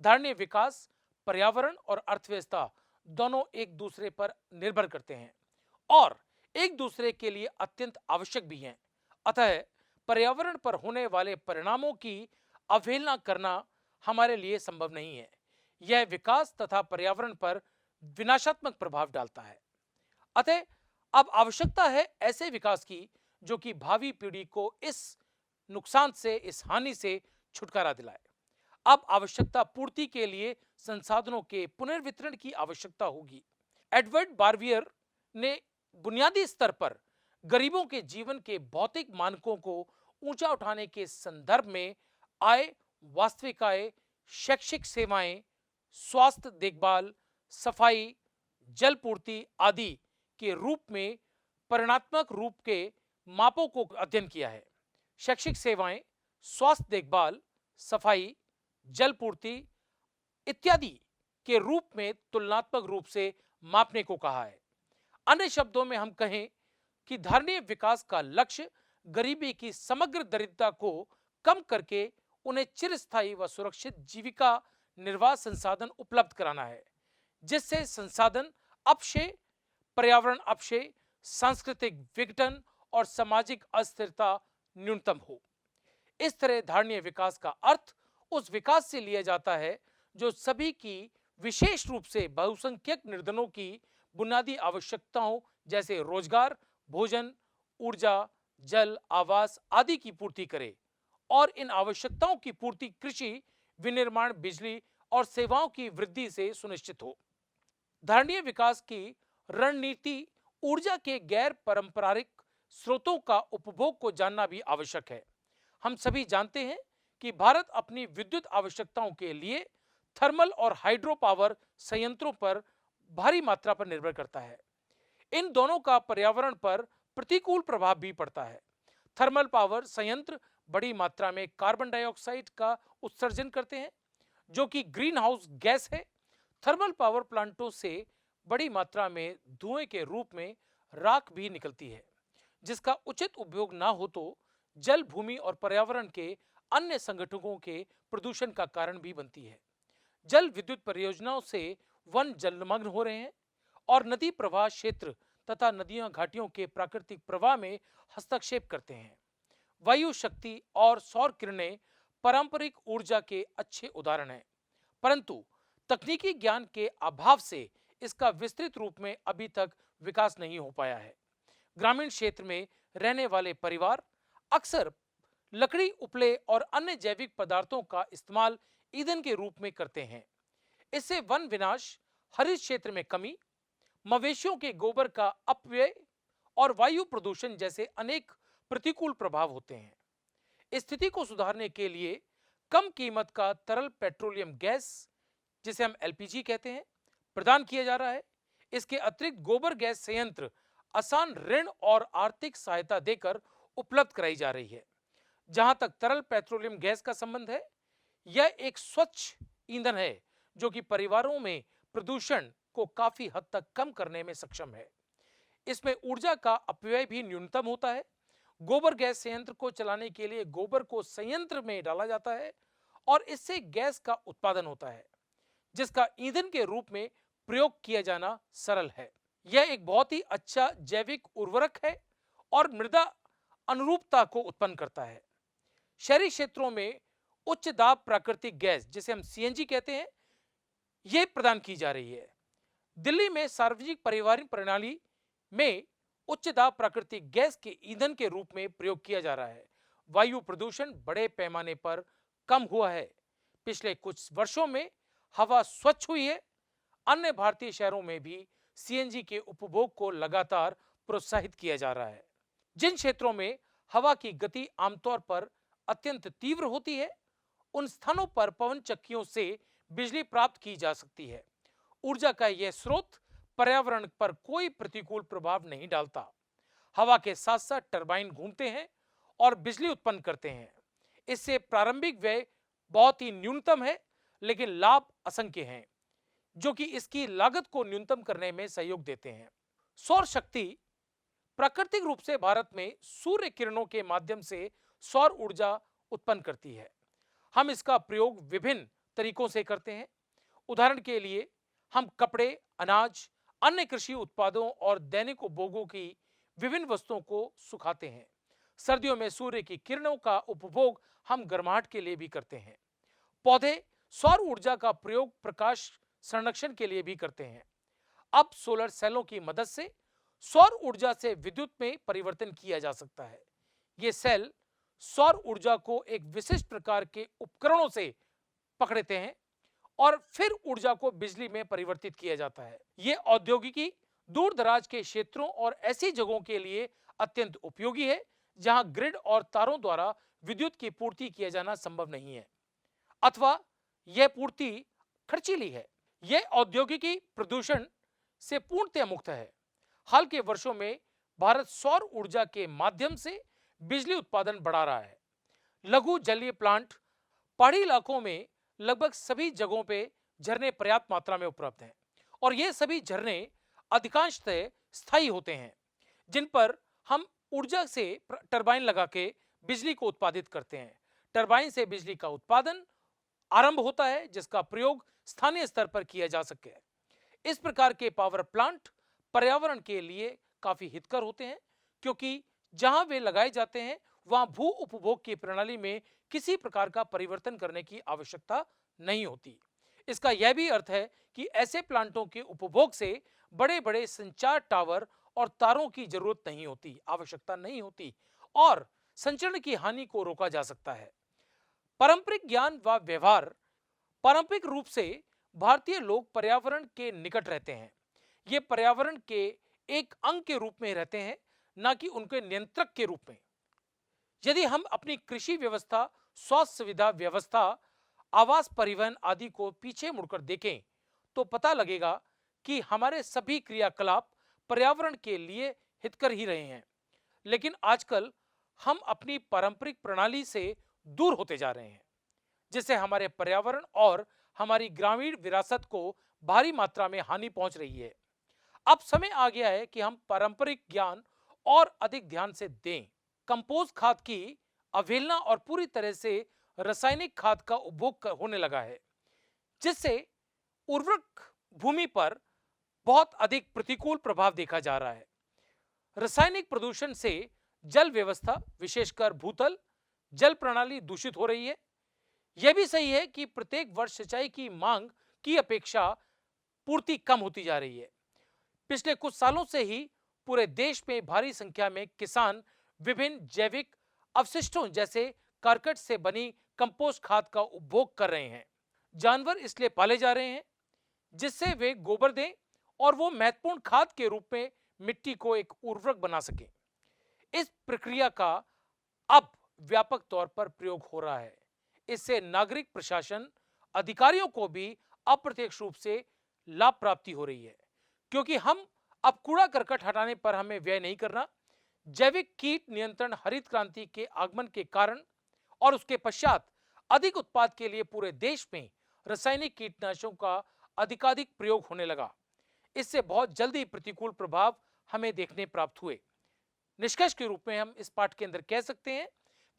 धारणीय विकास पर्यावरण और अर्थव्यवस्था दोनों एक दूसरे पर निर्भर करते हैं और एक दूसरे के लिए अत्यंत आवश्यक भी हैं। अतः पर्यावरण पर होने वाले परिणामों की अवहेलना करना हमारे लिए संभव नहीं है। यह विकास तथा पर्यावरण पर विनाशात्मक प्रभाव डालता है। अतः अब आवश्यकता है ऐसे विकास की जो कि भावी पीढ़ी को इस नुकसान से, इस हानि से छुटकारा दिलाए। अब आवश्यकता पूर्ति के लिए संसाधनों के पुनर्वितरण की आवश्यकता होगी। एडवर्ड बारवियर ने बुनियादी स्तर पर गरीबों के जीवन के भौतिक मानकों को ऊंचा उठाने के संदर्भ में आय, वास्तविक आय, शैक्षिक सेवाएं, स्वास्थ्य देखभाल, सफाई, जल पूर्ति आदि के रूप में परिणात्मक रूप के मापों को अध्ययन किया है। शैक्षिक सेवाएं, स्वास्थ्य देखभाल, सफाई, जल पूर्ति इत्यादि के रूप में तुलनात्मक रूप से मापने को कहा है। अन्य शब्दों में हम कहें कि धारणीय विकास का लक्ष्य गरीबी की समग्र दरिद्रता को कम करके उन्हें चिरस्थायी व सुरक्षित जीविका निर्वाह संसाधन उपलब्ध कराना है, जिससे संसाधन अपक्षय, पर्यावरण अपक्षय, सांस्कृतिक विघटन और सामाजिक अस्थिरता न्यूनतम हो। इस तरह धारणीय विकास का अर्थ उस विकास से लिया जाता है जो सभी की, विशेष रूप से बहुसंख्यक निर्धनों की बुनियादी आवश्यकताओं जैसे रोजगार, भोजन, ऊर्जा, जल, आवास आदि की पूर्ति करे और इन आवश्यकताओं की पूर्ति कृषि, विनिर्माण, बिजली और सेवाओं की वृद्धि से सुनिश्चित हो। धारणीय विकास की रणनीति ऊर्जा के गैर पारंपरिक स्रोतों का उपभोग को जानना भी आवश्यक है। हम सभी जानते हैं कि भारत अपनी विद्युत आवश्यकताओं के लिए थर्मल और हाइड्रो पावर संयंत्रों पर भारी मात्रा पर निर्भर करता है। इन दोनों का पर्यावरण पर प्रतिकूल प्रभाव भी पड़ता है। थर्मल पावर संयंत्र बड़ी मात्रा में कार्बन डाइऑक्साइड का उत्सर्जन करते हैं, जो कि ग्रीन हाउस गैस है। थर्मल पावर प्लांटों से बड़ी मात्रा में धुएं के रूप में राख भी निकलती है, जिसका उचित उपयोग ना हो तो जल, भूमि और पर्यावरण के अन्य संगठनों के प्रदूषण का कारण भी बनती है। जल विद्युत परियोजनाओं से वन जलमग्न हो रहे हैं और नदी प्रवाह क्षेत्र तथा नदियां घाटियों के प्राकृतिक प्रवाह में हस्तक्षेप करते हैं। वायु शक्ति और सौर किरणें पारंपरिक ऊर्जा के अच्छे उदाहरण हैं, परंतु तकनीकी ज्ञान के अभाव से इसका विस्तृत रूप में अभी तक विकास नहीं हो पाया है। ग्रामीण क्षेत्र में रहने वाले परिवार अक्सर लकड़ी, उपले और अन्य जैविक पदार्थों का इस्तेमाल ईंधन के रूप में करते हैं। इससे वन विनाश, हरित क्षेत्र में कमी, मवेशियों के गोबर का अपव्यय और वायु प्रदूषण जैसे अनेक प्रतिकूल प्रभाव होते हैं। इस स्थिति को सुधारने के लिए कम कीमत का तरल पेट्रोलियम गैस, जिसे हम एलपीजी कहते हैं, प्रदान किया जा रहा है। इसके अतिरिक्त गोबर गैस संयंत्र आसान ऋण और आर्थिक सहायता देकर उपलब्ध कराई जा रही है। जहां तक तरल पेट्रोलियम गैस का संबंध है, यह एक स्वच्छ ईंधन है जो कि परिवारों में प्रदूषण को काफी हद तक कम करने में सक्षम है। इसमें ऊर्जा का अपव्यय भी न्यूनतम होता है। गोबर गैस संयंत्र को चलाने के लिए गोबर को संयंत्र में डाला जाता है और इससे गैस का उत्पादन होता है, जिसका ईंधन के रूप में प्रयोग किया जाना सरल है। यह एक बहुत ही अच्छा जैविक उर्वरक है और मृदा अनुरूपता को उत्पन्न करता है। शहरी क्षेत्रों में उच्च दाब प्राकृतिक गैस, जिसे हम सीएनजी कहते हैं, यह प्रदान की जा रही है। दिल्ली में सार्वजनिक परिवहन प्रणाली में उच्च दाब प्राकृतिक गैस के ईंधन के रूप में प्रयोग किया जा रहा है। वायु प्रदूषण बड़े पैमाने पर कम हुआ है। पिछले कुछ वर्षों में हवा स्वच्छ हुई है। अन्य भारतीय शहरों में भी सीएनजी के उपभोग को लगातार प्रोत्साहित किया जा रहा है। जिन क्षेत्रों में हवा की गति आमतौर पर अत्यंत तीव्र होती है, उन स्थानों पर पवन चक्कियों से बिजली प्राप्त की जा सकती है। ऊर्जा का यह स्रोत पर्यावरण पर कोई प्रतिकूल प्रभाव नहीं डालता। हवा के साथ साथ टरबाइन घूमते हैं और बिजली उत्पन्न करते हैं। इससे प्रारंभिक व्यय बहुत ही न्यूनतम है, लेकिन लाभ असंख्य हैं, जो कि इसकी लागत को न्यूनतम करने में सहयोग देते हैं। सौर शक्ति प्राकृतिक रूप से भारत में सूर्य किरणों के माध्यम से सौर ऊर्जा उत्पन्न करती है। हम इसका प्रयोग विभिन्न तरीकों से करते हैं। उदाहरण के लिए हम कपड़े, अनाज, अन्य कृषि उत्पादों और दैनिक उपभोगों की विभिन्न वस्तुओं को सुखाते हैं। सर्दियों में सूर्य की किरणों का उपभोग हम गर्माहट के लिए भी करते हैं। पौधे सौर ऊर्जा का प्रयोग प्रकाश संरक्षण के लिए भी करते हैं। अब सोलर सेलों की मदद से सौर ऊर्जा से विद्युत में परिवर्तन किया जा सकता है। ये सेल सौर ऊर्जा को एक विशिष्ट प्रकार के उपकरणों से पकड़ते हैं और फिर ऊर्जा को बिजली में परिवर्तित किया जाता है। ये औद्योगिकी, दूर दराज के क्षेत्रों और ऐसी जगहों के लिए अत्यंत उपयोगी है जहां ग्रिड और तारों द्वारा विद्युत की पूर्ति किया जाना संभव नहीं है अथवा यह पूर्ति खर्चीली है। यह औद्योगिकी प्रदूषण से पूर्णतः मुक्त है। हाल के वर्षों में भारत सौर ऊर्जा के माध्यम से बिजली उत्पादन बढ़ा रहा है। लघु जलीय प्लांट, पहाड़ी इलाकों में लगभग सभी जगहों पे झरने पर्याप्त मात्रा में उपलब्ध हैं और ये सभी झरने अधिकांशतः स्थायी होते हैं, जिन पर हम ऊर्जा से टरबाइन लगा के बिजली को उत्पादित करते हैं। टरबाइन से बिजली का उत्पादन आरंभ होता है जिसका प्रयोग स्थानीय स्तर पर किया जा सके। इस प्रकार के पावर प्लांट पर्यावरण के लिए काफी हितकर होते हैं क्योंकि जहां वे लगाए जाते हैं वहां भू उपभोग की प्रणाली में किसी प्रकार का परिवर्तन करने की आवश्यकता नहीं होती। इसका यह भी अर्थ है कि ऐसे प्लांटों के उपभोग से बड़े बड़े संचार टावर और तारों की जरूरत नहीं होती, आवश्यकता नहीं होती और संचरण की हानि को रोका जा सकता है। पारंपरिक ज्ञान व व्यवहार, पारंपरिक रूप से भारतीय लोग पर्यावरण के निकट रहते हैं। ये पर्यावरण के एक अंग के रूप में रहते हैं, ना कि उनके नियंत्रक के रूप में। यदि हम अपनी कृषि व्यवस्था, स्वास्थ्य सुविधा व्यवस्था, आवास, परिवहन आदि को पीछे मुड़कर देखें तो पता लगेगा कि हमारे सभी क्रियाकलाप पर्यावरण के लिए हितकर ही रहे हैं। लेकिन आजकल हम अपनी पारंपरिक प्रणाली से दूर होते जा रहे हैं, जिससे हमारे पर्यावरण और हमारी ग्रामीण विरासत को भारी मात्रा में हानि पहुंच रही है। अब समय आ गया है कि हम पारंपरिक ज्ञान और अधिक ध्यान से दें। कंपोस्ट खाद की अवहेलना और पूरी तरह से रासायनिक खाद का उपभोग होने लगा है, जिससे उर्वरक भूमि पर बहुत अधिक प्रतिकूल प्रभाव देखा जा रहा है। रासायनिक प्रदूषण से जल व्यवस्था, विशेषकर भूतल जल प्रणाली दूषित हो रही है। यह भी सही है कि प्रत्येक वर्ष सिंचाई की मांग की अपेक्षा पूर्ति कम होती जा रही है। पिछले कुछ सालों से ही पूरे देश में भारी संख्या में किसान विभिन्न जैविक अवशिष्टों जैसे करकट से बनी कंपोस्ट खाद का उपभोग कर रहे हैं। जानवर इसलिए पाले जा रहे हैं जिससे वे गोबर दें और वो महत्वपूर्ण खाद के रूप में मिट्टी को एक उर्वरक बना सके। इस प्रक्रिया का अब व्यापक तौर पर प्रयोग हो रहा है। इससे नागरिक प्रशासन अधिकारियों को भी अप्रत्यक्ष रूप से लाभ प्राप्ति हो रही है, क्योंकि हम अब कूड़ा करकट हटाने पर हमें व्यय नहीं करना। जैविक कीट नियंत्रण हरित क्रांति के आगमन के कारण और उसके पश्चात अधिक उत्पाद के लिए पूरे देश में रासायनिक कीटनाशकों का अधिकाधिक प्रयोग होने लगा। इससे बहुत जल्दी प्रतिकूल प्रभाव हमें देखने प्राप्त हुए। निष्कर्ष के रूप में हम इस पाठ के अंदर कह सकते हैं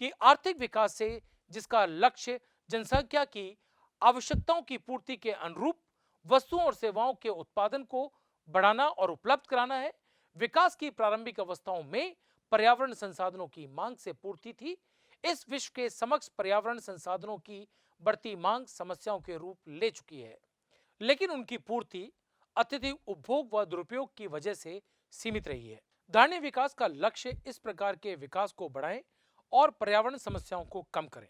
कि आर्थिक विकास से जिसका लक्ष्य जनसंख्या की आवश्यकताओं की पूर्ति के अनुरूप वस्तुओं और सेवाओं के उत्पादन को बढ़ाना और उपलब्ध कराना है, विकास की प्रारंभिक अवस्थाओं में पर्यावरण संसाधनों की मांग से पूर्ति थी। इस विश्व के समक्ष पर्यावरण संसाधनों की बढ़ती मांग समस्याओं के रूप ले चुकी है, लेकिन उनकी पूर्ति अत्यधिक उपभोग व दुरुपयोग की वजह से सीमित रही है। धारणीय विकास का लक्ष्य इस प्रकार के विकास को बढ़ाएं और पर्यावरण समस्याओं को कम करें।